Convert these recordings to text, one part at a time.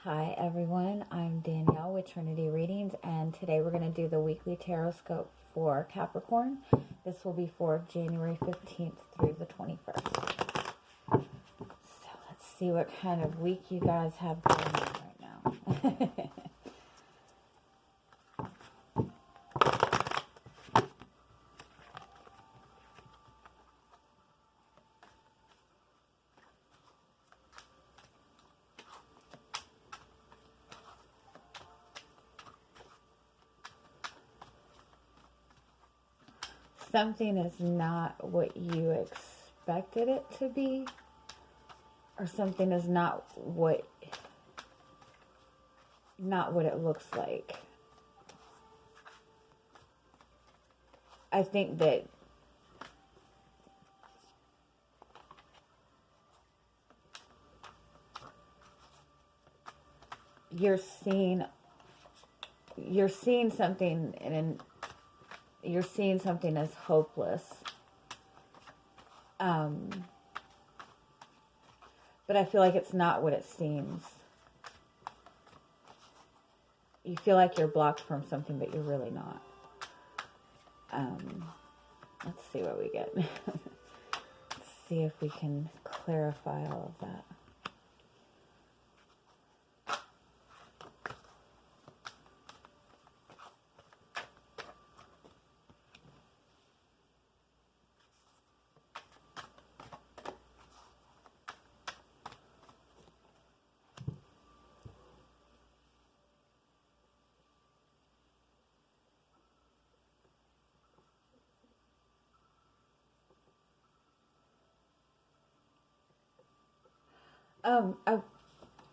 Hi everyone, I'm Danielle with Trinity Readings, and today we're going to do the weekly Tarotscope for Capricorn. This will be for January 15th through the 21st. So let's see what kind of week you guys have going on right now. Something is not what you expected it to be, or something is not what it looks like. I think that you're seeing something, and you're seeing something as hopeless. But I feel like it's not what it seems. You feel like you're blocked from something, but you're really not. Let's see what we get. Let's see if we can clarify all of that.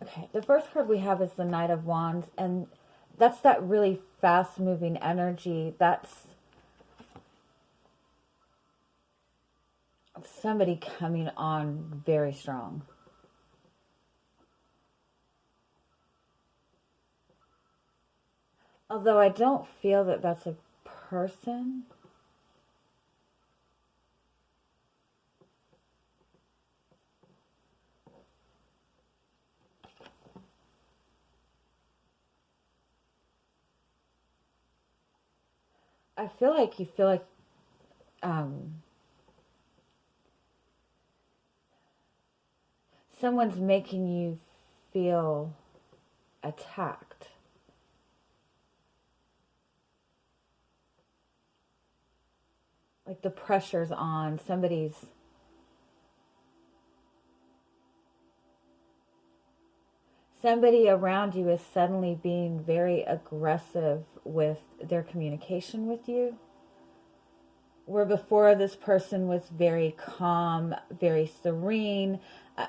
Okay, the first card we have is the Knight of Wands, and that's that really fast-moving energy. That's somebody coming on very strong. Although I don't feel that that's a person. I feel like you feel like someone's making you feel attacked. Like the pressure's on. Somebody around you is suddenly being very aggressive with their communication with you. Where before this person was very calm, very serene,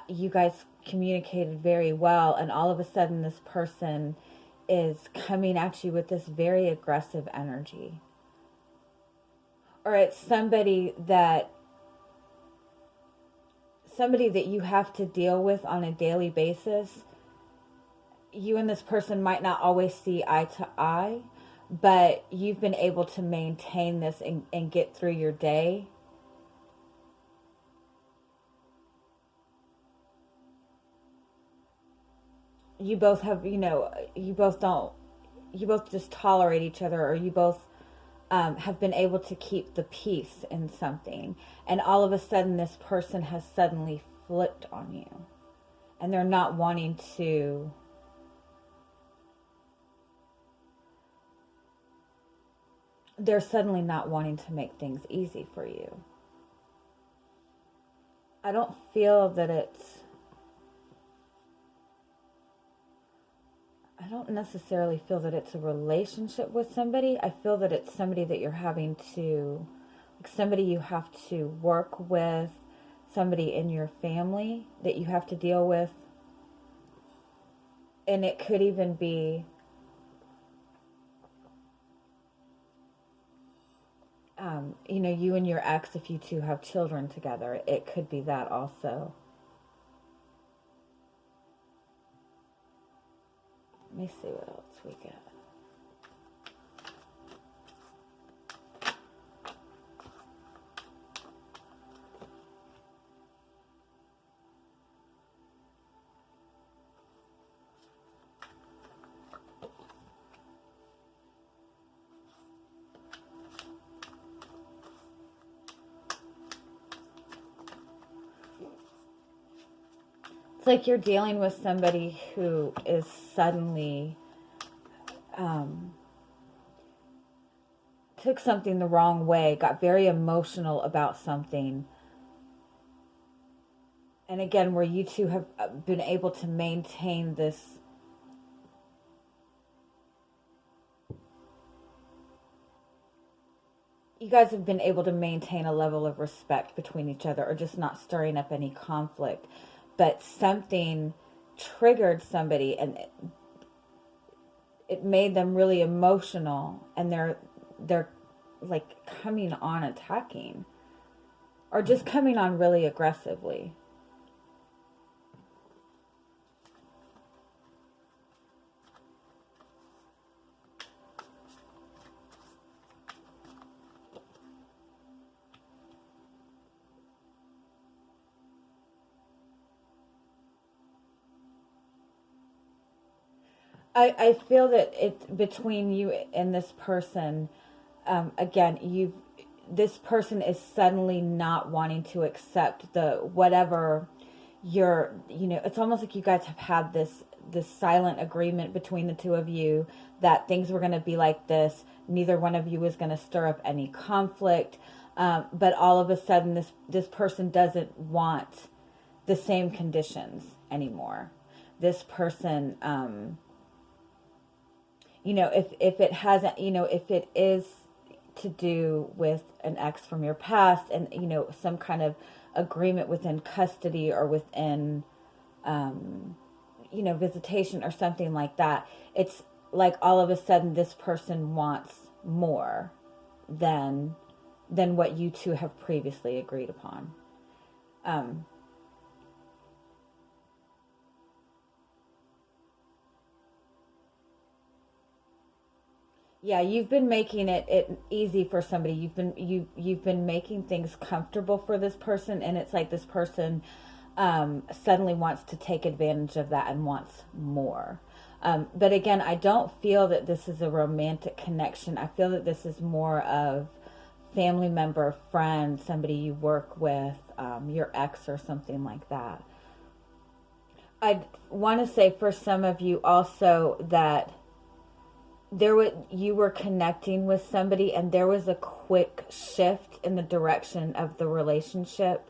you guys communicated very well, and all of a sudden this person is coming at you with this very aggressive energy. Or it's somebody that you have to deal with on a daily basis. You and this person might not always see eye to eye, but you've been able to maintain this and get through your day. You both have, you both just tolerate each other, or you both have been able to keep the peace in something. And all of a sudden, this person has suddenly flipped on you. And they're not wanting to... They're suddenly not wanting to make things easy for you. I don't feel that it's... I don't necessarily feel that it's a relationship with somebody. I feel that it's somebody that you're having to... Like somebody you have to work with, somebody in your family that you have to deal with. And it could even be... you and your ex, if you two have children together, it could be that also. Let me see what else we get. like you're dealing with somebody who is suddenly took something the wrong way, got very emotional about something. And again, where you two have been able to maintain this you guys have been able to maintain a level of respect between each other, or just not stirring up any conflict. But something triggered somebody, and it made them really emotional, and they're like coming on attacking, or just coming on really aggressively. I feel that it's between you and this person. Again, this person is suddenly not wanting to accept the whatever it's almost like you guys have had this silent agreement between the two of you that things were going to be like this. Neither one of you was going to stir up any conflict. But all of a sudden this person doesn't want the same conditions anymore. This person, if it hasn't, if it is to do with an ex from your past, and, some kind of agreement within custody or within, visitation or something like that, it's like all of a sudden this person wants more than what you two have previously agreed upon. Yeah, you've been making it easy for somebody. You've been making things comfortable for this person, and it's like this person suddenly wants to take advantage of that and wants more. But again, I don't feel that this is a romantic connection. I feel that this is more of family member, friend, somebody you work with, your ex or something like that. I want to say for some of you also that you were connecting with somebody, and there was a quick shift in the direction of the relationship,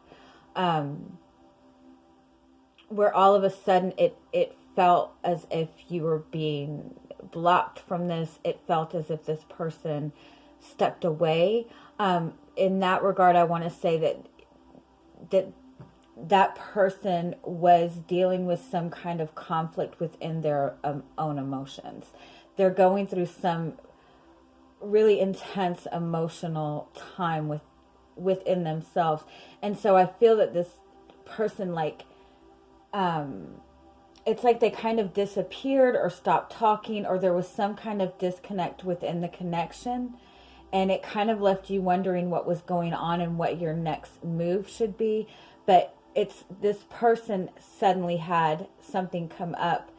where all of a sudden it felt as if you were being blocked from this. It felt as if this person stepped away. In that regard, I want to say that person was dealing with some kind of conflict within their own emotions. They're going through some really intense emotional time within themselves. And so I feel that this person, it's like they kind of disappeared or stopped talking, or there was some kind of disconnect within the connection. And it kind of left you wondering what was going on and what your next move should be. But it's this person suddenly had something come up,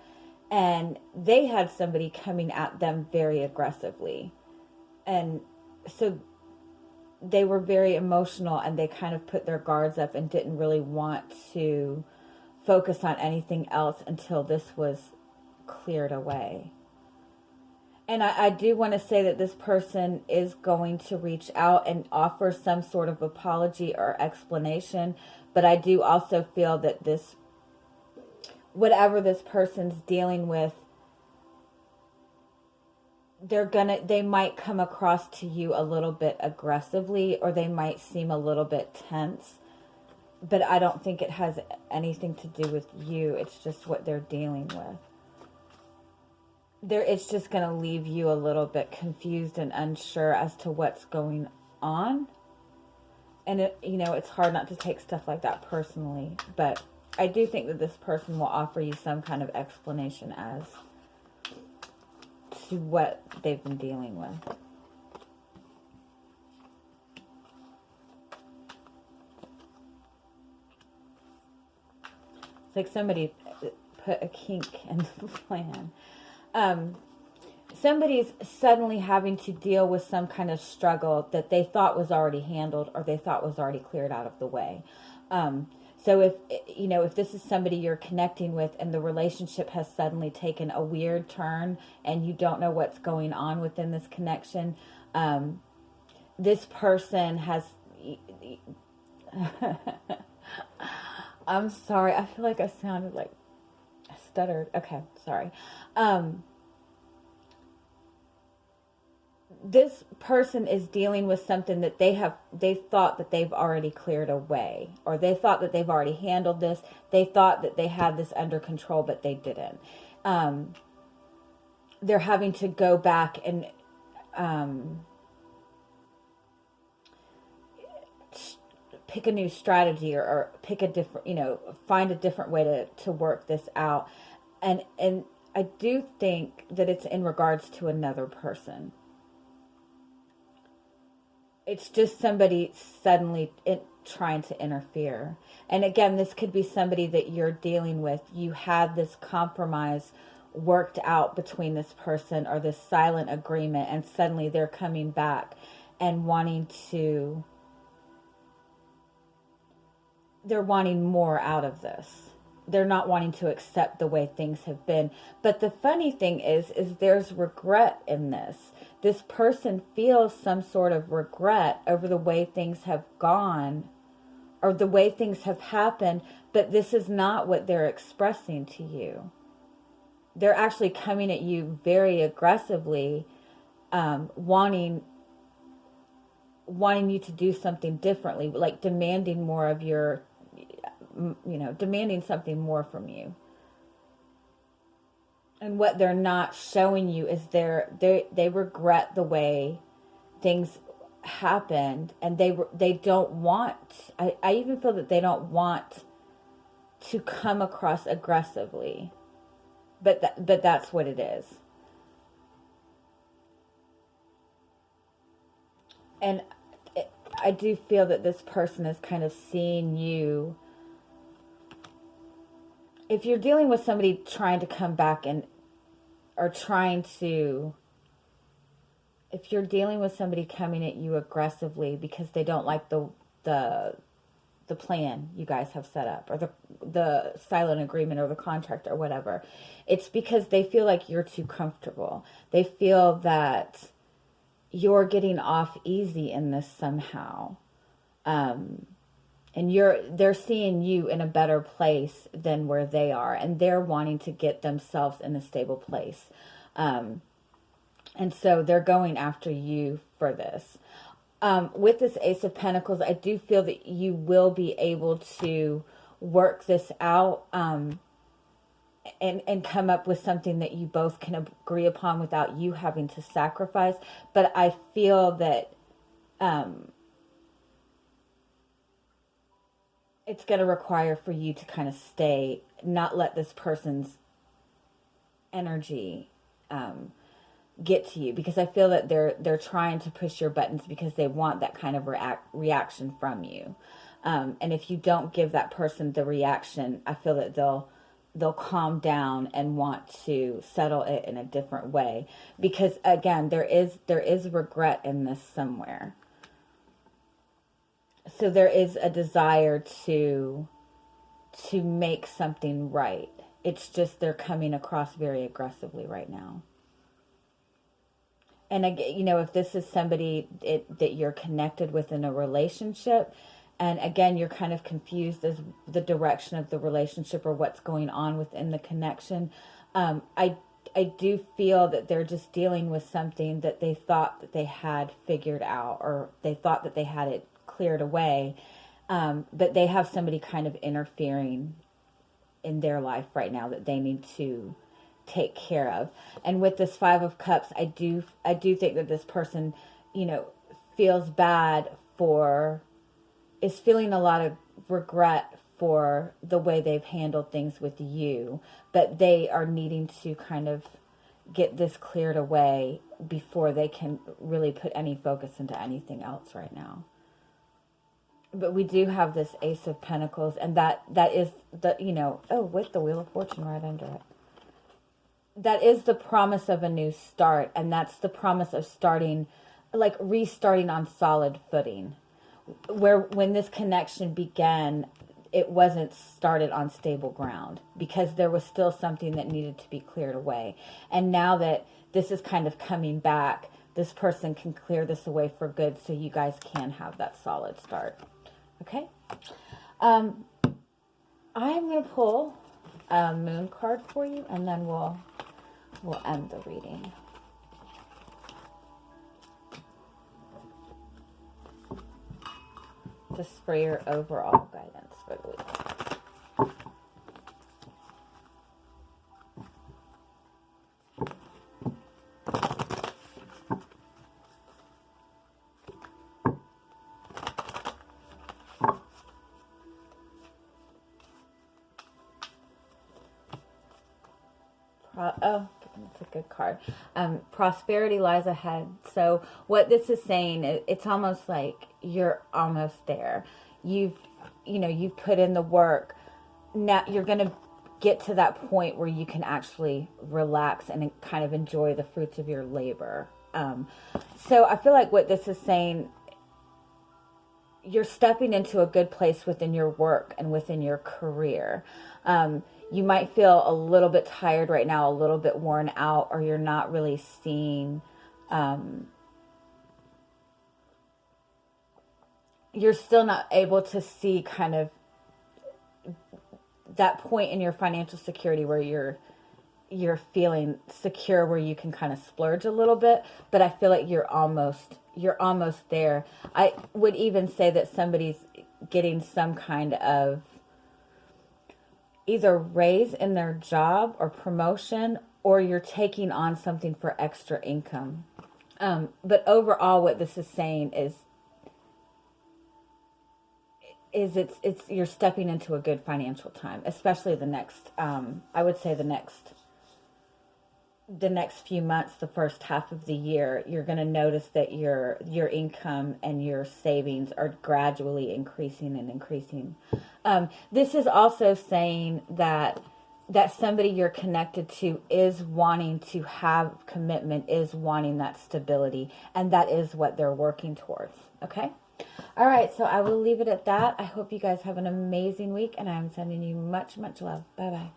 and they had somebody coming at them very aggressively. And so they were very emotional, and they kind of put their guards up and didn't really want to focus on anything else until this was cleared away. And I do want to say that this person is going to reach out and offer some sort of apology or explanation. But I do also feel that whatever this person's dealing with, they might come across to you a little bit aggressively, or they might seem a little bit tense. But I don't think it has anything to do with you. It's just what they're dealing with. It's just going to leave you a little bit confused and unsure as to what's going on. And it's hard not to take stuff like that personally, but I do think that this person will offer you some kind of explanation as to what they've been dealing with. It's like somebody put a kink in the plan. Somebody's suddenly having to deal with some kind of struggle that they thought was already handled, or they thought was already cleared out of the way. So if, if this is somebody you're connecting with and the relationship has suddenly taken a weird turn and you don't know what's going on within this connection, this person has, I'm sorry, I feel like I sounded like I stuttered. Okay, sorry. This person is dealing with something that they thought that they've already cleared away, or they thought that they've already handled this. They thought that they had this under control, but they didn't. They're having to go back and pick a new strategy, or pick a different, find a different way to work this out. And I do think that it's in regards to another person. It's just somebody suddenly trying to interfere. And again, this could be somebody that you're dealing with. You had this compromise worked out between this person, or this silent agreement, and suddenly they're coming back and they're wanting more out of this. They're not wanting to accept the way things have been. But the funny thing is there's regret in this. This person feels some sort of regret over the way things have gone, or the way things have happened, but this is not what they're expressing to you. They're actually coming at you very aggressively, wanting you to do something differently, like demanding more of your, demanding something more from you. And what they're not showing you is they regret the way things happened, and they don't want, I even feel that they don't want to come across aggressively, but that's what it is. And I do feel that this person is kind of seeing you. If you're dealing with somebody trying to come back if you're dealing with somebody coming at you aggressively because they don't like the plan you guys have set up, or the silent agreement, or the contract, or whatever, it's because they feel like you're too comfortable. They feel that you're getting off easy in this somehow. And they're seeing you in a better place than where they are, and they're wanting to get themselves in a stable place. And so they're going after you for this. With this Ace of Pentacles, I do feel that you will be able to work this out, and come up with something that you both can agree upon without you having to sacrifice. But I feel that it's going to require for you to kind of not let this person's energy get to you, because I feel that they're trying to push your buttons because they want that kind of reaction from you. And if you don't give that person the reaction, I feel that they'll calm down and want to settle it in a different way, because again, there is regret in this somewhere. So there is a desire to make something right. It's just they're coming across very aggressively right now. And again, if this is somebody that you're connected with in a relationship, and again, you're kind of confused as the direction of the relationship or what's going on within the connection, I do feel that they're just dealing with something that they thought that they had figured out, or they thought that they had it cleared away, but they have somebody kind of interfering in their life right now that they need to take care of. And with this Five of Cups, I do think that this person, feels bad is feeling a lot of regret for the way they've handled things with you, but they are needing to kind of get this cleared away before they can really put any focus into anything else right now. But we do have this Ace of Pentacles, and that is with the Wheel of Fortune right under it. That is the promise of a new start, and that's the promise of restarting on solid footing. When this connection began, it wasn't started on stable ground, because there was still something that needed to be cleared away. And now that this is kind of coming back, this person can clear this away for good, so you guys can have that solid start. Okay? I'm going to pull a moon card for you, and then we'll end the reading. Just for your overall guidance for the week. Oh, that's a good card. Prosperity lies ahead. So what this is saying, it's almost like you're almost there. You've put in the work. Now you're going to get to that point where you can actually relax and kind of enjoy the fruits of your labor. So I feel like what this is saying, you're stepping into a good place within your work and within your career. You might feel a little bit tired right now, a little bit worn out, or you're not really seeing, you're still not able to see kind of that point in your financial security where you're feeling secure, where you can kind of splurge a little bit. But I feel like you're almost there. I would even say that somebody's getting some kind of either raise in their job or promotion, or you're taking on something for extra income. But overall, what this is saying is it's you're stepping into a good financial time, especially the next, I would say the next few months, the first half of the year. You're going to notice that your income and your savings are gradually increasing and increasing. This is also saying that somebody you're connected to is wanting to have commitment, is wanting that stability, and that is what they're working towards. Okay? All right, so I will leave it at that. I hope you guys have an amazing week, and I'm sending you much, much love. Bye-bye.